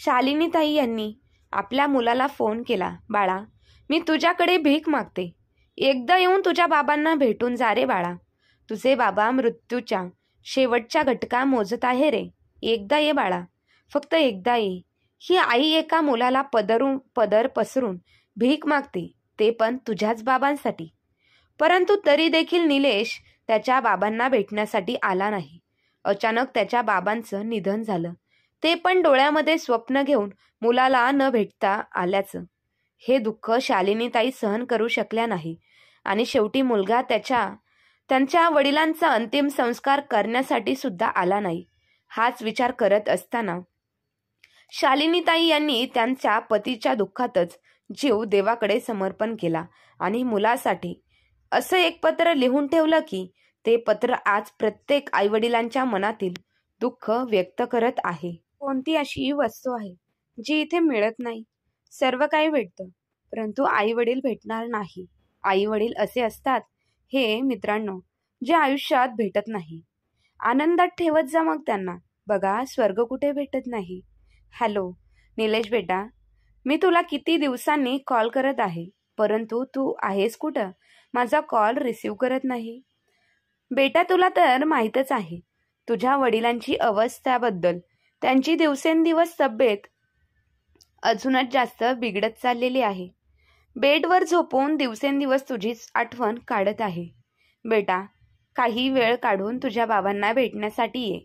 शालिनीताई यांनी आपल्या मुलाला फोन केला. बाळा, मी तुझ्याकडे भीक मागते. एकदा येऊन तुझ्या बाबांना भेटून जा रे बाळा. तुझे बाबा मृत्यूच्या शेवटच्या घटका मोजत आहे रे. एकदा ये बाळा, फक्त एकदा ये. ही आई एका मुलाला पदर पसरून भीक मागते, ते पण तुझ्याच बाबांसाठी. परंतु तरी देखील निलेश त्याच्या बाबांना भेटण्यासाठी आला नाही. अचानक त्याच्या बाबांचं निधन झालं, ते पण डोळ्यामध्ये स्वप्न घेऊन मुलाला न भेटता आल्याचं. हे दुःख शालिनीताई सहन करू शकल्या नाही आणि शेवटी मुलगा त्यांच्या वडिलांचा अंतिम संस्कार करण्यासाठी सुद्धा आला नाही. हाच विचार करत असताना शालिनीताई यांनी त्यांच्या पतीच्या दुःखातच जीव देवाकडे समर्पण केला आणि मुलासाठी असं एक पत्र लिहून ठेवलं की ते पत्र आज प्रत्येक आईवडिलांच्या मनातील दुःख व्यक्त करत आहे. कोणती अशी वस्तू आहे जी इथे मिळत नाही? सर्व काही भेटतं, परंतु आई वडील भेटणार नाही. आई वडील असे असतात हे मित्रांनो, जे आयुष्यात भेटत नाही. आनंदात ठेवत जा मग त्यांना. बघा, स्वर्ग कुठे भेटत नाही. हॅलो निलेश बेटा, मी तुला किती दिवसांनी कॉल करत आहे, परंतु तू आहेस कुठं? माझा कॉल रिसीव करत नाही. बेटा, तुला तर माहीतच आहे तुझ्या वडिलांची अवस्थेबद्दल. त्यांची दिवसेंदिवस तब्येत अजूनच जास्त बिघडत चाललेली आहे. बेडवर झोपून दिवसेंदिवस तुझीच आठवण काढत आहे. बेटा, काही वेळ काढून तुझ्या बाबांना भेटण्यासाठी ये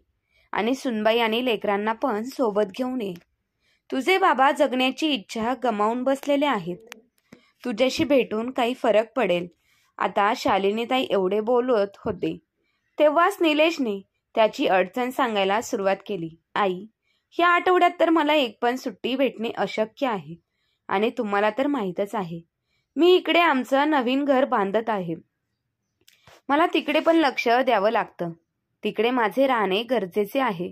आणि सुनबाई आणि लेकरांना पण सोबत घेऊन ये. तुझे बाबा जगण्याची इच्छा गमावून बसलेले आहेत. तुझ्याशी भेटून काही फरक पडेल. आता शालिनीताई एवढे बोलत होते तेव्हाच निलेशने त्याची अडचण सांगायला सुरुवात केली. आई, या आठवड्यात तर मला एक पण सुट्टी भेटणे अशक्य आहे आणि तुम्हाला तर माहीतच आहे मी इकडे आमचं नवीन घर बांधत आहे. मला तिकडे पण लक्ष द्यावं लागतं. तिकडे माझे राहणे गरजेचे आहे.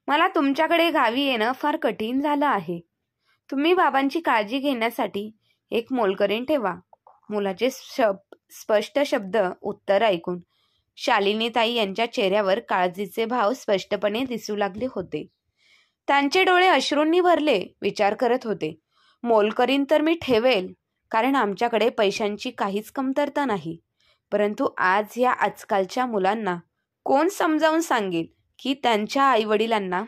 मला तुमच्याकडे गावी येणं फार कठीण झालं आहे. तुम्ही बाबांची काळजी घेण्यासाठी एक मोलकरीण ठेवा. मुलाचे स्पष्ट शब्द उत्तर ऐकून शालिनीताई यांच्या चेहऱ्यावर काळजीचे भाव स्पष्टपणे दिसू लागले होते. त्यांचे डोळे अश्रूंनी भरले. विचार करत होते, मोलकरीण तर मी ठेवेल, कारण आमच्याकडे पैशांची काहीच कमतरता नाही. परंतु आज या आजकालच्या मुलांना कोण समजावून सांगेल की त्यांच्या आईवडिलांना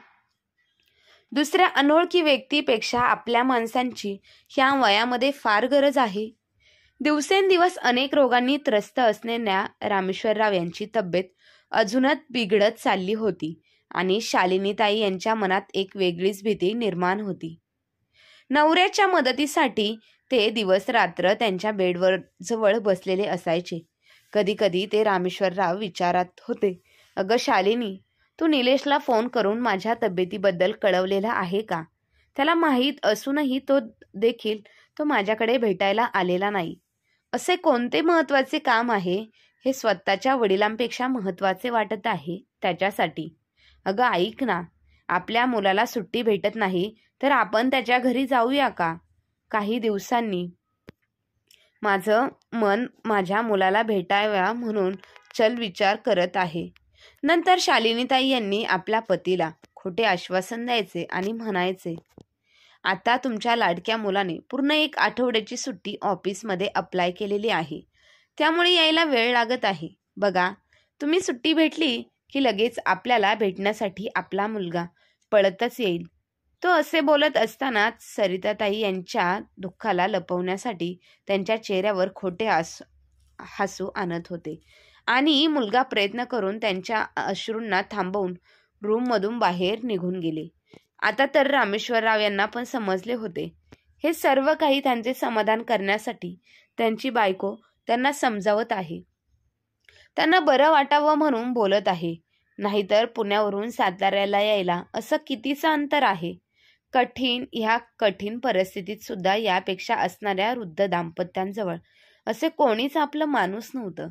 दुसऱ्या अनोळखी व्यक्तीपेक्षा आपल्या माणसांची ह्या वयामध्ये फार गरज आहे. दिवसेंदिवस अनेक रोगांनी त्रस्त असलेल्या रामेश्वरराव यांची तब्येत अजूनच बिघडत चालली होती आणि शालिनीताई यांच्या मनात एक वेगळीच भीती निर्माण होती. नवऱ्याच्या मदतीसाठी ते दिवस रात्र त्यांच्या बेडवर जवळ बसलेले असायचे. कधी कधी ते रामेश्वरराव विचारात होते, अगं शालिनी, तू निलेशला फोन करून माझ्या तब्येतीबद्दल कळवलेला आहे का? त्याला माहीत असूनही तो माझ्याकडे भेटायला आलेला नाही. असे कोणते महत्त्वाचे काम आहे हे स्वतःच्या वडिलांपेक्षा महत्त्वाचे वाटत आहे त्याच्यासाठी? अगं ऐक ना, आपल्या मुलाला सुट्टी भेटत नाही तर आपण त्याच्या घरी जाऊया का? काही दिवसांनी माझं मन माझ्या मुलाला भेटाव्या म्हणून विचार करत आहे. नंतर शालिनीताई यांनी आपल्या पतीला खोटे आश्वासन द्यायचे आणि म्हणायचे, आता तुमच्या लाडक्या मुलाने पूर्ण 1 आठवड्याची सुट्टी ऑफिसमध्ये अप्लाय केलेली आहे, त्यामुळे यायला वेळ लागत आहे. बघा, तुम्ही सुट्टी भेटली की लगेच आपल्याला भेटण्यासाठी आपला मुलगा पळतच येईल. तो असे बोलत असतानाच सरिताताई यांच्या दुःखाला लपवण्यासाठी त्यांच्या चेहऱ्यावर खोटे हसू आणत होते आणि मुलगा प्रयत्न करून त्यांच्या अश्रूंना थांबवून रूममधून बाहेर निघून गेले. आता तर रामेश्वरराव यांना पण समजले होते, हे सर्व काही त्यांचे समाधान करण्यासाठी त्यांची बायको त्यांना समजावत आहे, त्यांना बरं वाटावं म्हणून बोलत आहे. नाहीतर पुण्यावरून साताऱ्याला यायला असं कितीचं अंतर आहे. ह्या कठीण परिस्थितीत सुद्धा यापेक्षा असणाऱ्या वृद्ध दाम्पत्यांजवळ असे कोणीच आपलं माणूस नव्हतं.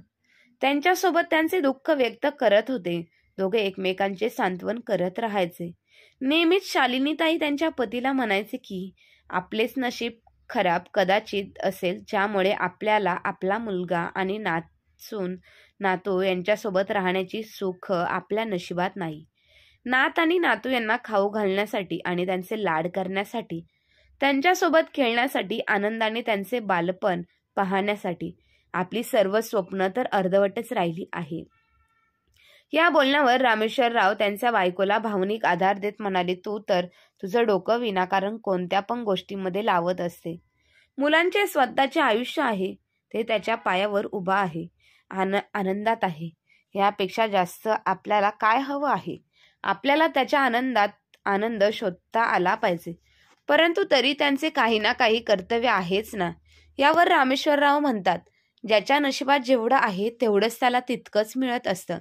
त्यांच्यासोबत त्यांचे दुःख व्यक्त करत होते. दोघे एकमेकांचे सांत्वन करत राहायचे. नेहमीच शालिनीताई त्यांच्या पतीला म्हणायचे की आपलेच नशीब खराब कदाचित असेल, ज्यामुळे आपल्याला आपला मुलगा आणि नातू यांच्यासोबत राहण्याची सुख आपल्या नशिबात नाही. नात आणि नातू यांना खाऊ घालण्यासाठी आणि त्यांचे लाड करण्यासाठी, त्यांच्यासोबत खेळण्यासाठी, आनंदाने त्यांचे बालपण पाहण्यासाठी आपली सर्व स्वप्न तर अर्धवटच राहिली आहे. या बोलण्यावर रामेश्वरराव त्यांच्या बायकोला भावनिक आधार देत म्हणाले, तू तर तुझं डोकं विनाकारण कोणत्या पण गोष्टीमध्ये लावत असते. मुलांचे स्वतःचे आयुष्य आहे, ते त्याच्या पायावर उभा आहे, आनंदात आहे. यापेक्षा जास्त आपल्याला काय हवं आहे? आपल्याला त्याच्या आनंदात आनंद शोधता आला पाहिजे. परंतु तरी त्यांचे काही ना काही कर्तव्य आहेच ना. यावर रामेश्वरराव म्हणतात, ज्याच्या नशिबात जेवढं आहे तेवढंच त्याला तितकंच मिळत असतं.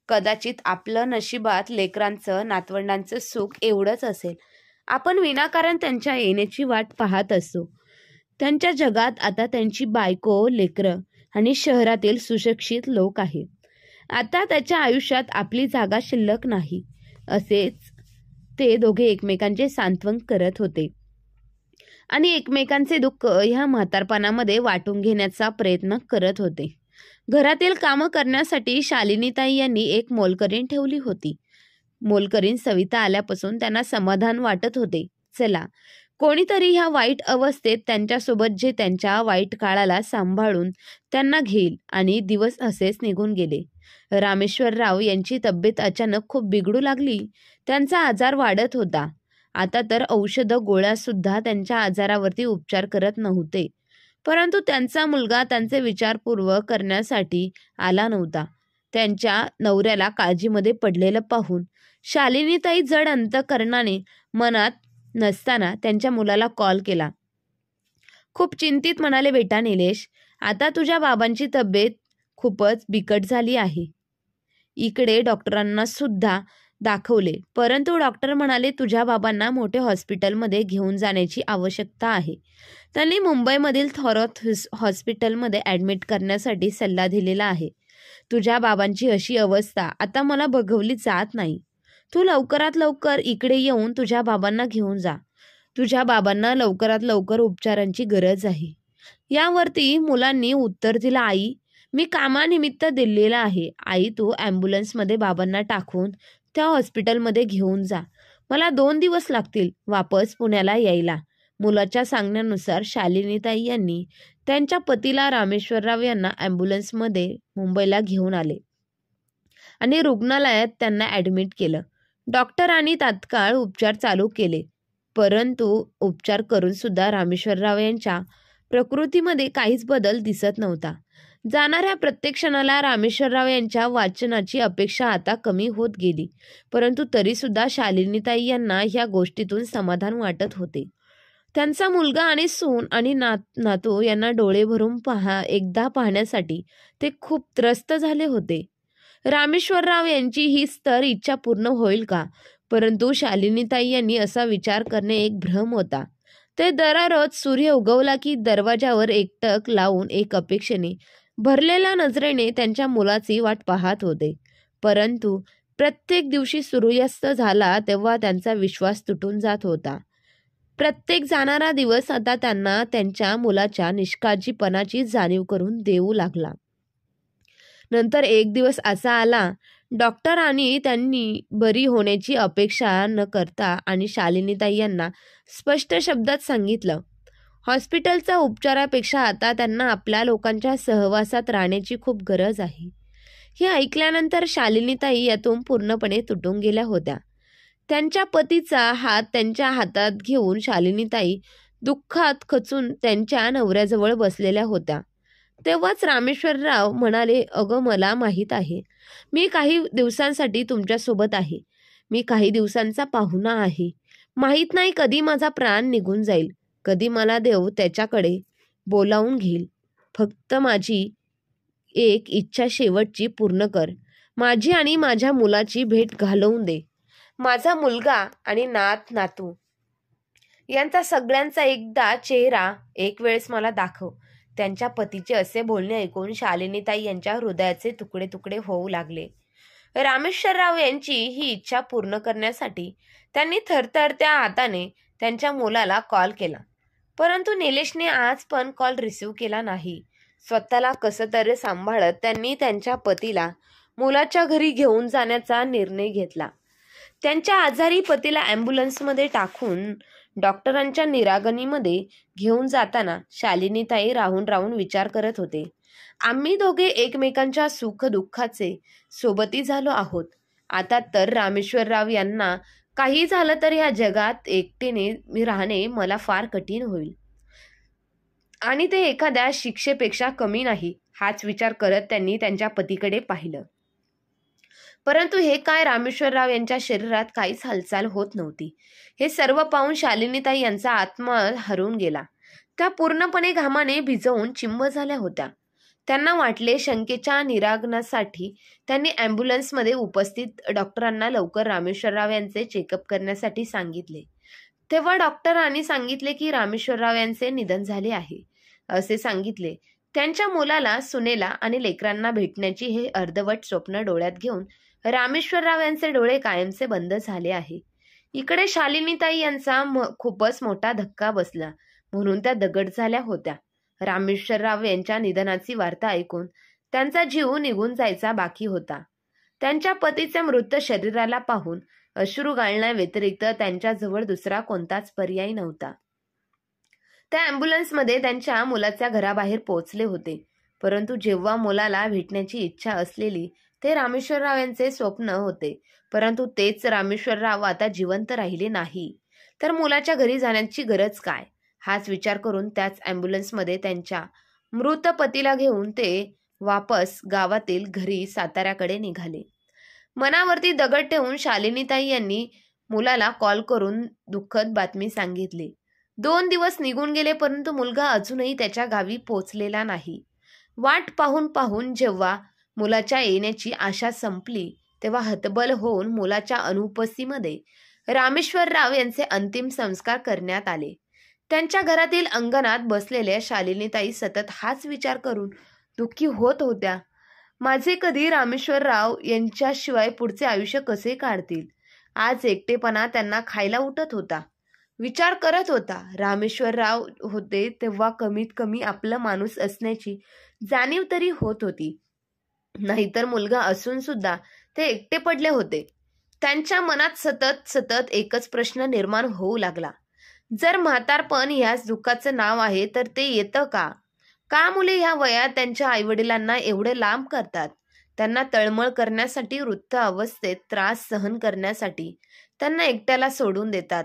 कदाचित आपलं नशिबात लेकरांचं, नातवंडांचं सुख एवढंच असेल. आपण विनाकारण त्यांच्या येण्याची वाट पाहत असतो. त्यांच्या जगात आता त्यांची बायको, लेकरं आणि शहरातील सुशिक्षित लोक आहेत. आता त्याच्या आयुष्यात आपली जागा शिल्लक नाही. असेच ते दोघे एकमेकांचे सांत्वन करत होते आणि एकमेकांचे दुःख ह्या म्हातारपणामध्ये वाटून घेण्याचा प्रयत्न करत होते. घरातील कामं करण्यासाठी शालिनीताई यांनी एक मोलकरीण ठेवली होती. मोलकरीण सविता आल्यापासून त्यांना समाधान वाटत होते. चला, कोणीतरी ह्या वाईट अवस्थेत त्यांच्यासोबत जे त्यांच्या वाईट काळाला सांभाळून त्यांना घेईल. आणि दिवस असेच निघून गेले. रामेश्वरराव यांची तब्येत अचानक खूप बिघडू लागली. त्यांचा आजार वाढत होता. आता तर औषधं गोळ्या सुद्धा त्यांच्या आजारावरती उपचार करत नव्हते. परंतु त्यांचा मुलगा त्यांचे विचारपूर्वक करण्यासाठी आला नव्हता. त्यांच्या नवऱ्याला काळजीमध्ये पडलेलं पाहून शालिनीताई जड अंतकरणाने मनात नसताना त्यांच्या मुलाला कॉल केला. खूप चिंतित म्हणाले, बेटा निलेश, आता तुझ्या बाबांची तब्येत खूपच बिकट झाली आहे. इकडे डॉक्टरांना सुद्धा दाखवले, परंतु डॉक्टर म्हणाले तुझ्या बाबांना मोठ्या हॉस्पिटलमध्ये घेऊन जाण्याची आवश्यकता आहे. त्यांनी मुंबईमधील थॉरथ हॉस्पिटलमध्ये ॲडमिट करण्यासाठी सल्ला दिलेला आहे. तुझ्या बाबांची अशी अवस्था आता मला बघवली जात नाही. तू लवकरात लवकर इकडे येऊन तुझ्या बाबांना घेऊन जा. तुझ्या बाबांना लवकरात लवकर उपचारांची गरज आहे. यावरती मुलांनी उत्तर दिलं, आई, मी कामानिमित्त दिल्लीला आहे. आई, तू ॲम्ब्युलन्समध्ये बाबांना टाकून त्या हॉस्पिटलमध्ये घेऊन जा. मला 2 दिवस लागतील वापस पुण्याला यायला. मुलाच्या सांगण्यानुसार शालिनीताई यांनी त्यांच्या पतीला रामेश्वरराव यांना ॲम्ब्युलन्समध्ये मुंबईला घेऊन आले आणि रुग्णालयात त्यांना ॲडमिट केलं. डॉक्टरांनी तात्काळ उपचार चालू केले. परंतु उपचार करून सुद्धा रामेश्वरराव यांच्या प्रकृतीमध्ये काहीच बदल दिसत नव्हता. जाणाऱ्या प्रत्येक क्षणाला रामेश्वरराव यांच्या वाचनाची अपेक्षा आता कमी होत गेली. परंतु तरी सुद्धा शालिनीताई यांना ह्या गोष्टीतून समाधान वाटत होते. त्यांचा मुलगा आणि सून आणि नातू यांना डोळे भरून एकदा पाहण्यासाठी ते खूप त्रस्त झाले होते. रामेश्वरराव यांची ही तर इच्छा पूर्ण होईल का? परंतु शालिनीताई यांनी असा विचार करणे एक भ्रम होता. ते दररोज सूर्य उगवला की दरवाजावर एकटक लावून एक अपेक्षेने भरलेल्या नजरेने त्यांच्या मुलाची वाट पाहत होते. परंतु प्रत्येक दिवशी सूर्यास्त झाला तेव्हा त्यांचा विश्वास तुटून जात होता. प्रत्येक जाणारा दिवस आता त्यांना त्यांच्या मुलाच्या निष्काळजीपणाची जाणीव करून देऊ लागला. नंतर एक दिवस असा आला, डॉक्टरांनी त्यांनी बरी होण्याची अपेक्षा न करता आणि शालिनीताई यांना स्पष्ट शब्दात सांगितलं, हॉस्पिटलच्या उपचारापेक्षा आता त्यांना आपल्या लोकांच्या सहवासात राहण्याची खूप गरज आहे. हे ऐकल्यानंतर शालिनीताई यातून पूर्णपणे तुटून गेल्या होत्या. त्यांच्या पतीचा हात त्यांच्या हातात घेऊन शालिनीताई दुःखात खचून त्यांच्या नवऱ्याजवळ बसलेल्या होत्या. तेव्हाच रामेश्वरराव म्हणाले, अगं, मला माहीत आहे, मी काही दिवसांसाठी तुमच्यासोबत आहे. मी काही दिवसांचा पाहुणा आहे. माहीत नाही कधी माझा प्राण निघून जाईल, कधी मला देव त्याच्याकडे बोलावून घेईल. फक्त माझी एक इच्छा शेवटची पूर्ण कर. माझी आणि माझ्या मुलाची भेट घालवून दे. माझा मुलगा आणि नातू यांचा सगळ्यांचा एकदा चेहरा एक वेळेस मला दाखव. त्यांच्या पतीचे असे बोलणे ऐकून शालिनीताई यांच्या हृदयाचे तुकडे तुकडे होऊ लागले. रामेश्वरराव यांची ही इच्छा पूर्ण करण्यासाठी त्यांनी थरथरत्या हाताने त्यांच्या मुलाला कॉल केला. परंतु निलेशने आज पण कॉल रिसीव्ह केला नाही. स्वतःला कसं तरी सांभाळत त्यांनी त्यांच्या पतीला मुलाच्या घरी घेऊन जाण्याचा निर्णय घेतला. त्यांच्या आजारी पतीला ॲम्ब्युलन्समध्ये टाकून डॉक्टरांच्या निरागणीमध्ये घेऊन जाताना शालिनीताई राहून राहून विचार करत होते. आम्ही दोघे एकमेकांच्या सुख दुःखाचे सोबती झालो आहोत. आता तर रामेश्वरराव यांना काही झालं तर या जगात एकटीने राहणे मला फार कठीण होईल आणि ते एखाद्या शिक्षेपेक्षा कमी नाही, हाच विचार करत त्यांनी त्यांच्या पतीकडे पाहिलं. परंतु हे काय, रामेश्वरराव यांच्या शरीरात काहीच हालचाल होत नव्हती. हे सर्व पाहून शालिनीताई यांचा आत्मा हरून गेला. त्या पूर्णपणे घामाने भिजवून चिंब झाल्या होत्या. त्यांना वाटले शंकेच्या निरागनासाठी त्यांनी ॲम्ब्युलन्समध्ये उपस्थित डॉक्टरांना लवकर रामेश्वरराव यांचे चेकअप करण्यासाठी सांगितले. तेव्हा डॉक्टरांनी सांगितले की रामेश्वरराव यांचे निधन झाले आहे. असे सांगितले. त्यांच्या मुलाला, सुनेला आणि लेकरांना भेटण्याची हे अर्धवट स्वप्न डोळ्यात घेऊन रामेश्वरराव यांचे डोळे कायमचे बंद झाले आहे. इकडे शालिनीताई यांचा खूपच मोठा धक्का बसला म्हणून त्या दगड झाल्या होत्या. रामेश्वरराव यांच्या निधनाची वार्ता ऐकून त्यांचा जीव निघून जायचा बाकी होता. त्यांच्या पतीच्या मृत शरीराला पाहून अश्रू गाळण्याव्यतिरिक्त त्यांच्याजवळ दुसरा कोणताच पर्याय नव्हता. त्या ॲम्ब्युलन्समध्ये त्यांच्या मुलाच्या घराबाहेर पोहोचले होते. परंतु जेव्हा मुलाला भेटण्याची इच्छा असलेली ते रामेश्वरराव यांचे स्वप्न होते. परंतु तेच रामेश्वरराव आता जिवंत राहिले नाही, तर मुलाच्या घरी जाण्याची गरज काय, हाच विचार करून त्याच ॲम्ब्युलन्समध्ये त्यांच्या मृत पतीला घेऊन ते वापस गावातील घरी साताऱ्याकडे निघाले. मनावरती दगड ठेवून शालिनीताई यांनी मुलाला कॉल करून दुःखद बातमी सांगितली. 2 दिवस निघून गेले परंतु मुलगा अजूनही त्याच्या गावी पोचलेला नाही. वाट पाहून पाहून जेव्हा मुलाच्या येण्याची आशा संपली तेव्हा हतबल होऊन मुलाच्या अनुपस्थितीमध्ये रामेश्वरराव यांचे अंतिम संस्कार करण्यात आले. त्यांच्या घरातील अंगणात बसलेल्या शालिनीताई सतत हाच विचार करून दुःखी होत होत्या. माझे कधी रामेश्वरराव यांच्याशिवाय पुढचे आयुष्य कसे काढतील. आज एकटेपणा त्यांना खायला उठत होता. विचार करत होता, रामेश्वरराव होते तेव्हा कमीत कमी आपला माणूस असण्याची जाणीव तरी होत होती. नाहीतर मुलगा असून सुद्धा ते एकटे पडले होते. त्यांच्या मनात सतत एकच प्रश्न निर्माण होऊ लागला. जर म्हातारपण ह्याच दुःखाचं नाव आहे तर ते येतं का? का मुले ह्या वयात त्यांच्या आईवडिलांना एवढे लांब करतात? त्यांना तळमळ करण्यासाठी, वृद्ध अवस्थेत त्रास सहन करण्यासाठी त्यांना एकट्याला सोडून देतात.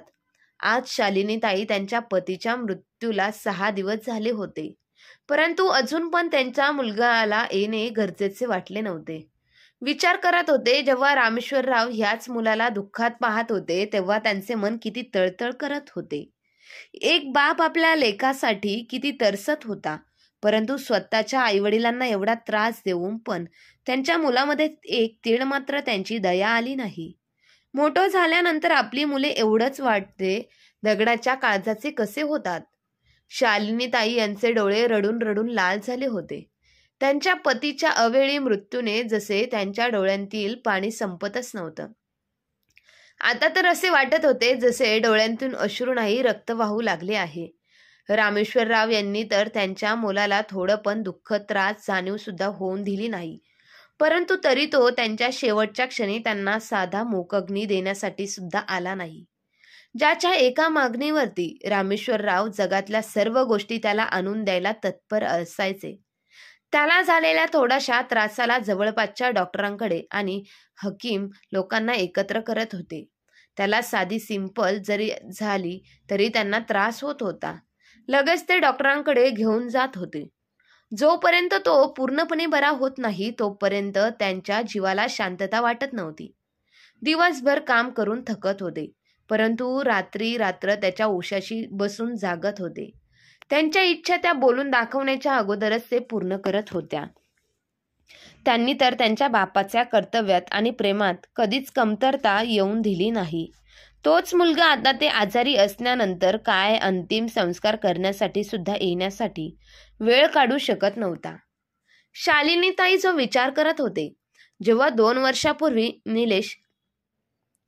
आज शालिनीताई त्यांच्या पतीच्या मृत्यूला 6 दिवस झाले होते. परंतु अजून पण त्यांच्या मुलगाला येणे गरजेचे वाटले नव्हते. विचार करत होते, जेव्हा रामेश्वरराव ह्याच मुलाला दुःखात पाहत होते तेव्हा त्यांचे मन किती तळतळ करत होते. एक बाप आपल्या लेकासाठी किती तरसत होता. परंतु स्वतःच्या आईवडिलांना एवढा त्रास देऊन पण त्यांच्या मुलामध्ये एक तीळ मात्र त्यांची दया आली नाही. मोठं झाल्यानंतर आपली मुले एवढंच वाटते दगडाच्या काळजाचे कसे होतात. शालिनीताई यांचे डोळे रडून रडून लाल झाले होते. त्यांच्या पतीच्या अवेळी मृत्यूने जसे त्यांच्या डोळ्यांतील पाणी संपतच नव्हतं. आता तर असे वाटत होते जसे डोळ्यांतून अश्रू नाही, रक्त वाहू लागले आहे. रामेश्वरराव यांनी तर त्यांच्या मुलाला थोडं पण दुःख, त्रास, जाणीव सुद्धा होऊन दिली नाही. परंतु तरी तो त्यांच्या शेवटच्या क्षणी त्यांना साधा मूकअग्नी देण्यासाठी सुद्धा आला नाही. ज्याच्या एका मागणीवरती रामेश्वरराव जगातल्या सर्व गोष्टी त्याला आणून द्यायला तत्पर असायचे. त्याला झालेल्या थोड्याशा त्रासाला जवळपासच्या डॉक्टरांकडे आणि हकीम लोकांना एकत्र करत होते. त्याला साधी सिंपल जरी झाली तरी त्यांना त्रास होत होता. लगेच ते डॉक्टरांकडे घेऊन जात होते. जोपर्यंत तो पूर्णपणे बरा होत नाही तोपर्यंत त्यांच्या जीवाला शांतता वाटत नव्हती. दिवसभर काम करून थकत होते, परंतु रात्र त्याच्या उशाशी बसून जागत होते. त्यांच्या इच्छा त्या बोलून दाखवण्याच्या अगोदरच ते पूर्ण करत होत्या. त्यांनी तर त्यांच्या बापाच्या कर्तव्यात आणि प्रेमात कधीच कमतरता येऊन दिली नाही. तोच मुलगा आता ते आजारी असल्यानंतर काय अंतिम संस्कार करण्यासाठी सुद्धा येण्यासाठी वेळ काढू शकत नव्हता. शालिनीताई जो विचार करत होते, जेव्हा 2 वर्षापूर्वी निलेश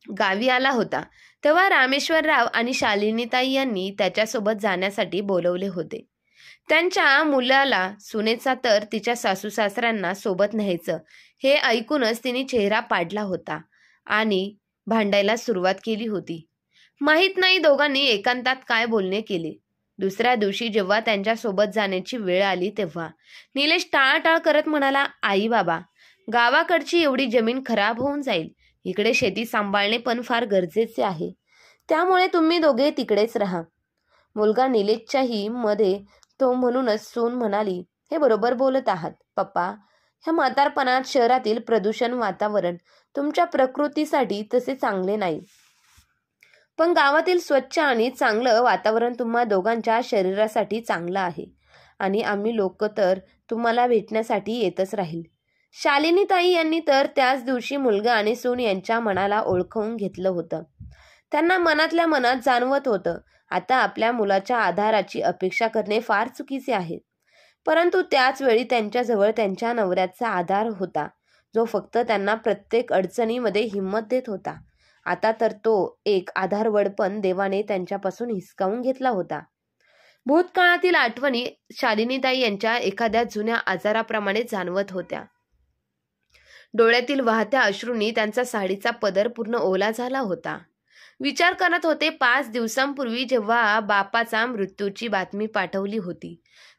गावी आला होता तेव्हा रामेश्वरराव आणि शालिनीताई यांनी त्याच्यासोबत जाण्यासाठी बोलवले होते. त्यांच्या मुलाला, सुनेचा तर तिच्या सासू सासऱ्यांना सोबत न्यायचं हे ऐकूनच तिने चेहरा पाडला होता आणि भांडायला सुरुवात केली होती. माहीत नाही दोघांनी एकांतात काय बोलणे केले. दुसऱ्या दिवशी जेव्हा त्यांच्यासोबत जाण्याची वेळ आली तेव्हा निलेश टाळाटाळ करत म्हणाला, आई बाबा, गावाकडची एवढी जमीन खराब होऊन जाईल. इकडे शेती सांभाळणे पण फार गरजेचे आहे. त्यामुळे तुम्ही दोघे तिकडेच राहा. मुलगा निलेशच्याही मध्ये तो म्हणूनच सून म्हणाली, हे बरोबर बोलत आहात पप्पा. ह्या म्हातारपणात शहरातील प्रदूषण वातावरण तुमच्या प्रकृतीसाठी तसे चांगले नाही. पण गावातील स्वच्छ आणि चांगलं वातावरण तुम्हा दोघांच्या शरीरासाठी चांगलं आहे. आणि आम्ही लोक तर तुम्हाला भेटण्यासाठी येतच राहील. शालिनी ताई यांनी तर त्याच दिवशी मुलगा आणि सून यांच्या मनाला ओळखवून घेतलं होतं. त्यांना मनातल्या मनात जाणवत होतं, आता आपल्या मुलाच्या आधाराची अपेक्षा करणे फार चुकीचे आहे. परंतु त्याच वेळी त्यांच्याजवळ त्यांच्या नवऱ्याचा आधार होता, जो फक्त त्यांना प्रत्येक अडचणीमध्ये हिंमत देत होता. आता तर तो एक आधारवड पण देवाने त्यांच्यापासून हिसकावून घेतला होता. भूतकाळातील आठवणी शालिनीताई यांच्या एखाद्या जुन्या आजाराप्रमाणे जाणवत होत्या. डोळ्यातील वाहत्या अश्रूंनी त्यांचा साडीचा पदर पूर्ण ओला झाला होता. विचार करत होते, 5 दिवसांपूर्वी जेव्हा बापाचा मृत्यूची बातमी पाठवली होती,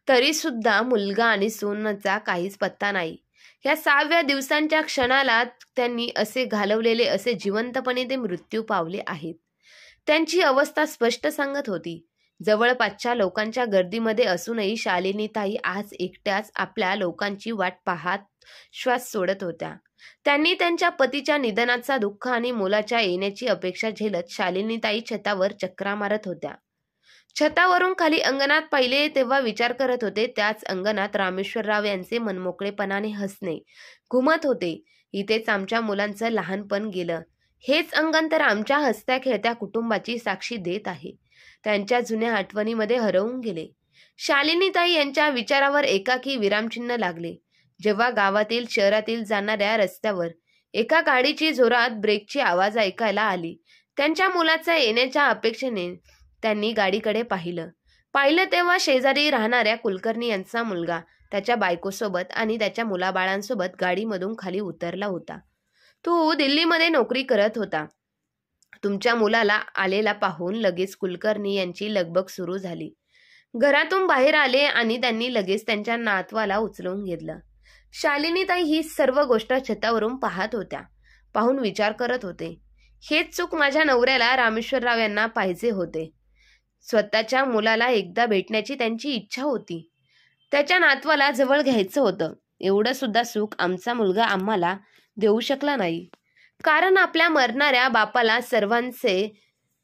तरी सुद्धा मुलगा आणि सूनचा काहीच पत्ता नाही. या 6व्या दिवसांच्या क्षणाला त्यांनी असे घालवलेले, असे जिवंतपणे ते मृत्यू पावले आहेत. त्यांची अवस्था स्पष्ट सांगत होती. जवळपासच्या लोकांच्या गर्दीमध्ये असूनही शालिनीताई आज एकट्याच आपल्या लोकांची वाट पाहत श्वास सोडत होत्या. त्यांनी त्यांच्या पतीच्या निधनाचा दुःख आणि मुलाच्या येण्याची अपेक्षा झेलत शालिनीताई छतावर चक्रा मारत होत्या. छतावरून खाली अंगणात पाहिले तेव्हा विचार करत होते, त्याच अंगणात रामेश्वरराव यांचे मनमोकळेपणाने हसणे घुमत होते. इथेच आमच्या मुलांचं लहानपण गेलं. हेच अंगण तर आमच्या हसत्या खेळत्या कुटुंबाची साक्षी देत आहे. त्यांच्या जुन्या आठवणीमध्ये हरवून गेले. शालिनीताई यांच्या विचारावर एकाकी विरामचिन्ह लागले, जेव्हा गावातील शहरातील जाणाऱ्या रस्त्यावर एका गाडीची जोरात ब्रेकची आवाज ऐकायला आली. त्यांच्या मुलाच्या येण्याच्या अपेक्षेने त्यांनी गाडीकडे पाहिलं तेव्हा शेजारी राहणाऱ्या कुलकर्णी यांचा मुलगा त्याच्या बायकोसोबत आणि त्याच्या मुलाबाळांसोबत गाडीमधून खाली उतरला होता. तो दिल्लीमध्ये नोकरी करत होता. तुमच्या मुलाला आलेला पाहून लगेच कुलकर्णी यांची लगबग सुरू झाली. घरातून बाहेर आले आणि त्यांनी लगेच त्यांच्या नातवाला उचलून घेतलं. शालिनीताई ही सर्व गोष्ट छतावरून पाहत होत्या. पाहून विचार करत होते, हेच चूक माझ्या नवऱ्याला रामेश्वरराव यांना पाहिजे होते. स्वतःच्या मुलाला एकदा भेटण्याची त्यांची इच्छा होती. त्याच्या नातवाला जवळ घ्यायचं होतं. एवढं सुद्धा सुख आमचा मुलगा आम्हाला देऊ शकला नाही. कारण आपल्या मरणाऱ्या बापाला सर्वांचे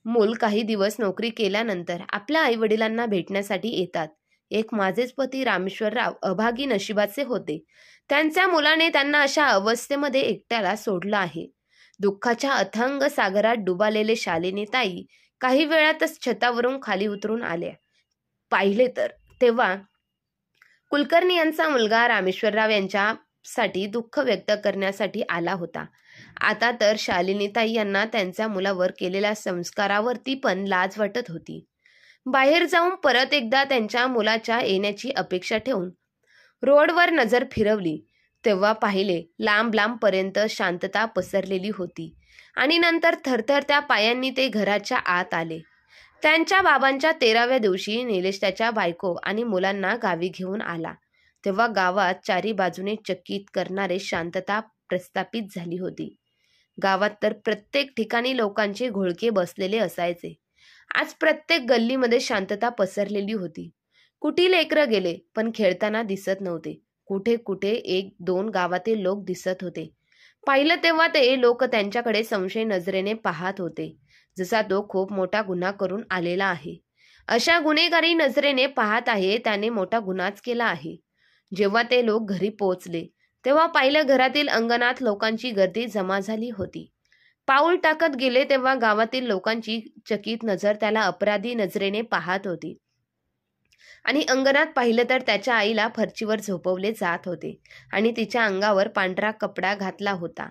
मूल काही दिवस नोकरी केल्यानंतर आपल्या आईवडिलांना भेटण्यासाठी येतात. एक माझेच पती रामेश्वरराव अभागी नशिबाचे होते. त्यांच्या मुलाने त्यांना अशा अवस्थेमध्ये एकट्याला सोडलं आहे. दुःखाच्या अथांग सागरात डुबालेले शालिनीताई काही वेळातच छतावरून खाली उतरून आल्या. पाहिले तर तेव्हा कुलकर्णी यांचा मुलगा रामेश्वरराव यांच्यासाठी दुःख व्यक्त करण्यासाठी आला होता. आता तर शालिनीताई यांना त्यांच्या मुलावर केलेल्या संस्कारावरती पण लाज वाटत होती. बाहेर जाऊन परत एकदा त्यांच्या मुलाच्या येण्याची अपेक्षा ठेवून रोडवर नजर फिरवली तेव्हा पाहिले, लांब पर्यंत शांतता पसरलेली होती. आणि नंतर थरथरत्या पायांनी ते घराच्या आत आले. त्यांच्या बाबांच्या 13व्या दिवशी निलेश त्याच्या बायको आणि मुलांना गावी घेऊन आला. तेव्हा गावात चारी बाजूने चकित करणारे शांतता प्रस्थापित झाली होती. गावात तर प्रत्येक ठिकाणी लोकांचे घोळके बसलेले असायचे. आज प्रत्येक गल्लीमध्ये शांतता पसरलेली होती. कुठे लेकरं गेले पण खेळताना दिसत नव्हते. कुठे 1-2 गावातील लोक दिसत होते. पाहिलं तेव्हा ते लोक त्यांच्याकडे संशय नजरेने पाहत होते, जसा तो खूप मोठा गुन्हा करून आलेला आहे. अशा गुन्हेगारी नजरेने पाहत आहे, त्याने मोठा गुन्हाच केला आहे. जेव्हा ते लोक घरी पोहोचले तेव्हा पाहिलं, घरातील अंगणात लोकांची गर्दी जमा झाली होती. पाऊल टाकत गेले तेव्हा गावातील लोकांची चकित नजर त्याला अपराधी नजरेने पाहत होती. आणि अंगणात पाहिलं तर त्याच्या आईला फरशीवर झोपवले जात होते आणि तिच्या अंगावर पांढरा कपडा घातला होता.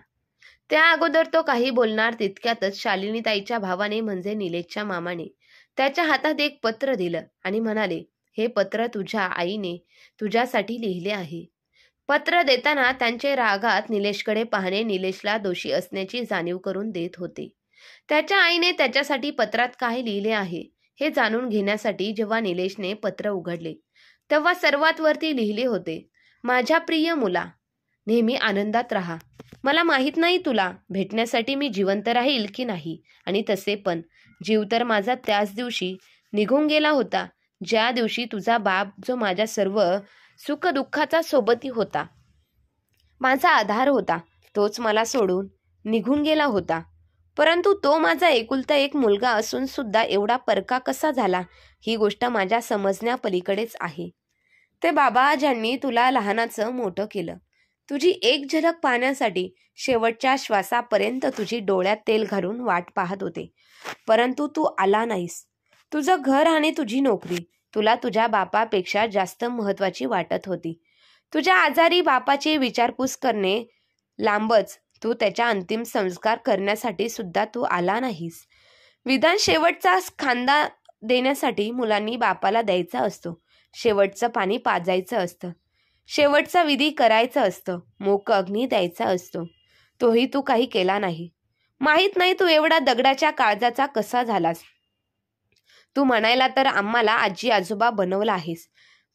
त्या अगोदर तो काही बोलणार तितक्यातच शालिनीताईच्या भावाने म्हणजे निलेशच्या मामाने त्याच्या हातात एक पत्र दिलं आणि म्हणाले, हे पत्र तुझ्या आईने तुझ्यासाठी लिहिले आहे. पत्र देताना त्यांचे रागात निलेशकडे पाहणे निलेशला दोषी असण्याची जाणीव करून देत होते. त्याच्या आईने त्याच्यासाठी पत्रात काय लिहिले आहे हे जाणून घेण्यासाठी जेव्हा निलेशने पत्र उघडले तेव्हा सर्वात वरती लिहिले होते, माझ्या प्रिय मुला, नेहमी आनंदात राहा. मला माहित नाही तुला भेटण्यासाठी मी जिवंत राहील की नाही, आणि तसे पण जीव तर माझा त्याच दिवशी निघून गेला होता ज्या दिवशी तुझा बाप, जो माझ्या सर्व सुख दुःखाचा सोबती होता, माझा आधार होता, तोच मला सोडून निघून गेला होता. परंतु तो माझा एकुलता एक मुलगा असून सुद्धा एवढा परका कसा झाला ही गोष्ट माझ्या समजण्यापलीकडेच आहे. ते बाबा ज्यांनी तुला लहानाचं मोठं केलं, तुझी एक झलक पाहण्यासाठी शेवटच्या श्वासापर्यंत तुझी डोळ्यात तेल घालून वाट पाहत होते, परंतु तू आला नाहीस. तुझं घर आणि तुझी नोकरी तुला तुझ्या बापापेक्षा जास्त महत्वाची वाटत होती. तुझ्या आजारी बापाची विचारपूस करणे लांबच, तू त्याच्या अंतिम संस्कार करण्यासाठी सुद्धा तू आला नाहीस. विधान शेवटचा खांदा देण्यासाठी मुलांनी बापाला द्यायचा असतो, शेवटचं पाणी पाजायचं असतं, शेवटचा विधी करायचं असतं, मूक अग्नी द्यायचा असतो, तोही तू काही केला नाही. माहित नाही तू एवढा दगडाच्या काळजाचा कसा झालास. तू म्हणायला तर आम्हाला आजी आजोबा बनवलं आहेस,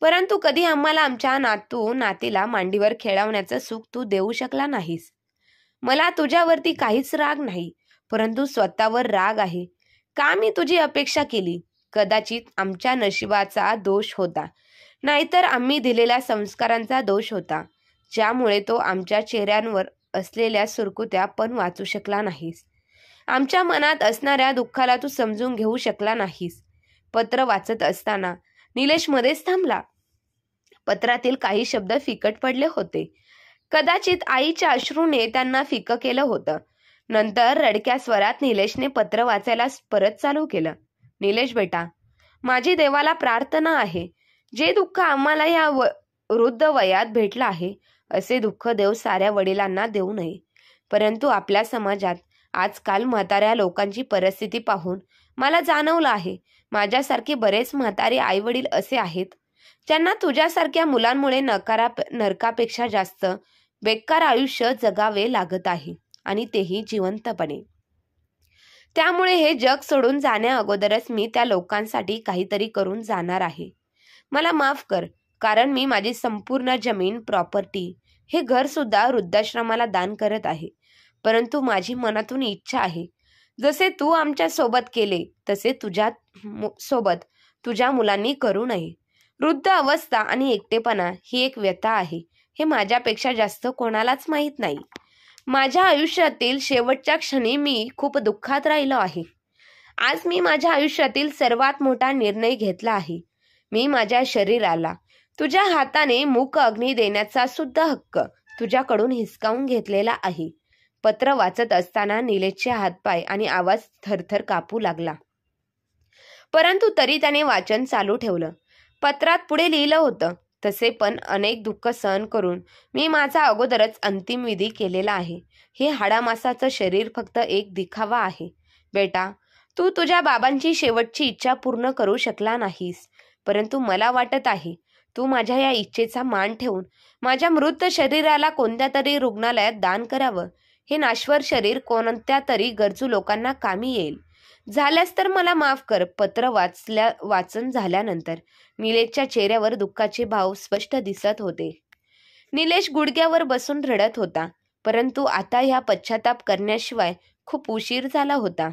परंतु कधी आम्हाला आमच्या नातीला मांडीवर खेळवण्याचं सुख तू देऊ शकला नाहीस. मला तुझ्यावरती काहीच राग नाही, परंतु स्वतःवर राग आहे. का मी तुझी अपेक्षा केली? कदाचित आमच्या नशिबाचा दोष होता, नाहीतर आम्ही दिलेल्या संस्कारांचा दोष होता, ज्यामुळे तो आमच्या चेहऱ्यांवर असलेल्या सुरकुत्या पण वाचू शकला नाहीस. आमच्या मनात असणाऱ्या दुःखाला तू समजून घेऊ शकला नाहीस. पत्र वाचत असताना निलेश मध्येच थांबला. पत्रातील काही शब्द फिकट पडले होते. कदाचित आईच्या अश्रूने त्यांना फिकं केलं होतं. नंतर रडक्या स्वरात निलेशने पत्र वाचायला परत चालू केलं. निलेश बेटा, माझी देवाला प्रार्थना आहे, जे दुःख आम्हाला या वृद्ध वयात भेटलं आहे असे दुःख देव साऱ्या वडिलांना देऊ नये. परंतु आपल्या समाजात आजकाल म्हाताऱ्या लोकांची परिस्थिती पाहून मला जाणवलं आहे, माझ्यासारखे बरेच म्हातारे आई वडील असे आहेत ज्यांना तुझ्यासारख्या मुलांमुळे नरकापेक्षा जास्त बेकार आयुष्य जगावे लागत आहे, आणि तेही जिवंतपणे. त्यामुळे हे जग सोडून जाण्या अगोदरच मी त्या लोकांसाठी काहीतरी करून जाणार आहे. मला माफ कर, कारण मी माझी संपूर्ण जमीन, प्रॉपर्टी, हे घर सुद्धा वृद्धाश्रमाला दान करत आहे. परंतु माझी मनातून इच्छा आहे, जसे तू आमच्या सोबत केले तसे तुझ्या सोबत तुझ्या मुलांनी करू नये. वृद्ध अवस्था आणि एकटेपणा ही एक व्यथा आहे, हे माझ्यापेक्षा जास्त कोणालाच माहीत नाही. माझ्या आयुष्यातील शेवटच्या क्षणी मी खूप दुःखात राहिलो आहे. आज मी माझ्या आयुष्यातील सर्वात मोठा निर्णय घेतला आहे. मी माझ्या शरीराला तुझ्या हाताने मूक अग्नी देण्याचा सुद्धा हक्क तुझ्याकडून हिसकावून घेतलेला आहे. पत्र वाचत असताना निलेशचे हातपाय आणि आवाज थरथर कापू लागला, परंतु तरी त्याने वाचन चालू ठेवलं. पत्रात पुढे लिहिलं होतं, तसे पण अनेक दुःख सहन करून मी माझा अगोदरच अंतिम विधी केलेला आहे. हे हाडामासाचं शरीर फक्त एक दिखावा आहे. बेटा, तू तुझ्या बाबांची शेवटची इच्छा पूर्ण करू शकला नाहीस, परंतु मला वाटत आहे तू माझ्या या इच्छेचा मान ठेवून माझ्या मृत शरीराला कोणत्या तरी रुग्णालयात दान करावं. हे नाश्वर शरीर कोणत्या तरी गरजू लोकांना कामी येईल. झाल्यास तर मला माफ कर. पत्र वाचन झाल्यानंतर निलेशच्या चेहऱ्यावर दुःखाचे भाव स्पष्ट दिसत होते. निलेश गुडघ्यावर बसून रडत होता, परंतु आता ह्या पश्चाताप करण्याशिवाय खूप उशीर झाला होता.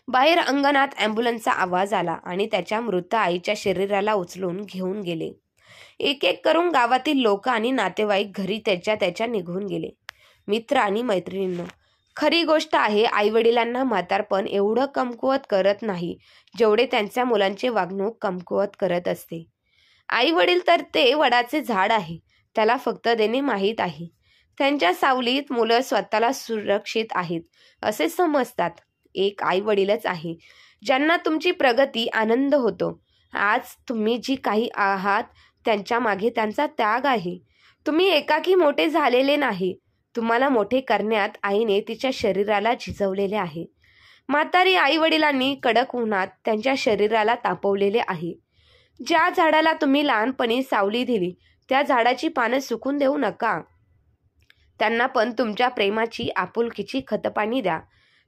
बाहेर अंगणात ॲम्ब्युलन्सचा आवाज आला आणि त्याच्या मृत आईच्या शरीराला उचलून घेऊन गेले. एक एक करून गावातील लोक आणि नातेवाईक घरी त्याच्या निघून गेले. मित्र आणि मैत्रिणींनो, खरी गोष्ट आहे, आईवडिलांना म्हातारपण एवढं कमकुवत करत नाही जेवढे त्यांच्या मुलांचे वागणूक कमकुवत करत असते. आई वडील तर ते वडाचे झाड आहे, त्याला फक्त देणे माहीत आहे. त्यांच्या सावलीत मुलं स्वतःला सुरक्षित आहेत असे समजतात. एक आई वडीलच आहे ज्यांना तुमची प्रगती आनंद होतो. आज तुम्ही जी काही आहात त्यांच्या मागे त्यांचा त्याग आहे. तुम्ही एकाकी मोठे झालेले नाही, तुम्हाला मोठे करण्यात आईने तिच्या शरीराला झिजवलेले आहे. म्हातारी आई वडिलांनी कडक उन्हात त्यांच्या शरीराला तापवलेले आहे. ज्या झाडाला तुम्ही लहानपणी सावली दिली त्या झाडाची पानं सुकून देऊ नका. त्यांना पण तुमच्या प्रेमाची, आपुलकीची खतपाणी द्या.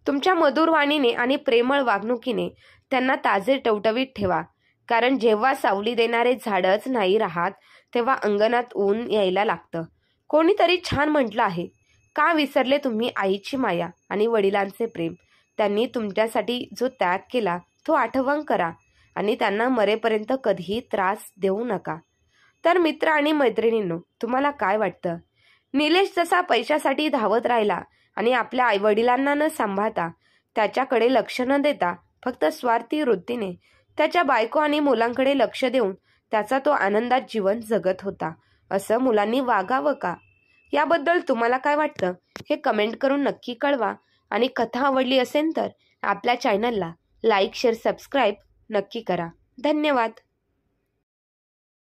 तुमच्या मधुर वाणीने आणि प्रेमळ वागणुकीने त्यांना ताजे टवटवीत ठेवा. कारण जेव्हा सावली देणारे झाडच नाही राहत तेव्हा अंगणात ऊन यायला लागतं. कोणीतरी छान म्हटलं आहे, का विसरले तुम्ही आईची माया आणि वडिलांचे प्रेम. त्यांनी तुमच्यासाठी जो त्याग केला तो आठवण करा आणि त्यांना मरेपर्यंत कधीही त्रास देऊ नका. तर मित्र आणि मैत्रिणींनो, तुम्हाला काय वाटतं? निलेश जसा पैशासाठी धावत राहिला आणि आपल्या आईवडिलांना न सांभाळता, त्याच्याकडे लक्ष न देता फक्त स्वार्थी वृत्तीने त्याच्या बायको आणि मुलांकडे लक्ष देऊन त्याचा तो आनंदात जीवन जगत होता, असं मुलांनी वागावं का? याबद्दल तुम्हाला काय वाटतं हे कमेंट करून नक्की कळवा. आणि कथा आवडली असेल तर आपल्या चॅनलला लाईक, शेअर, सबस्क्राईब नक्की करा. धन्यवाद.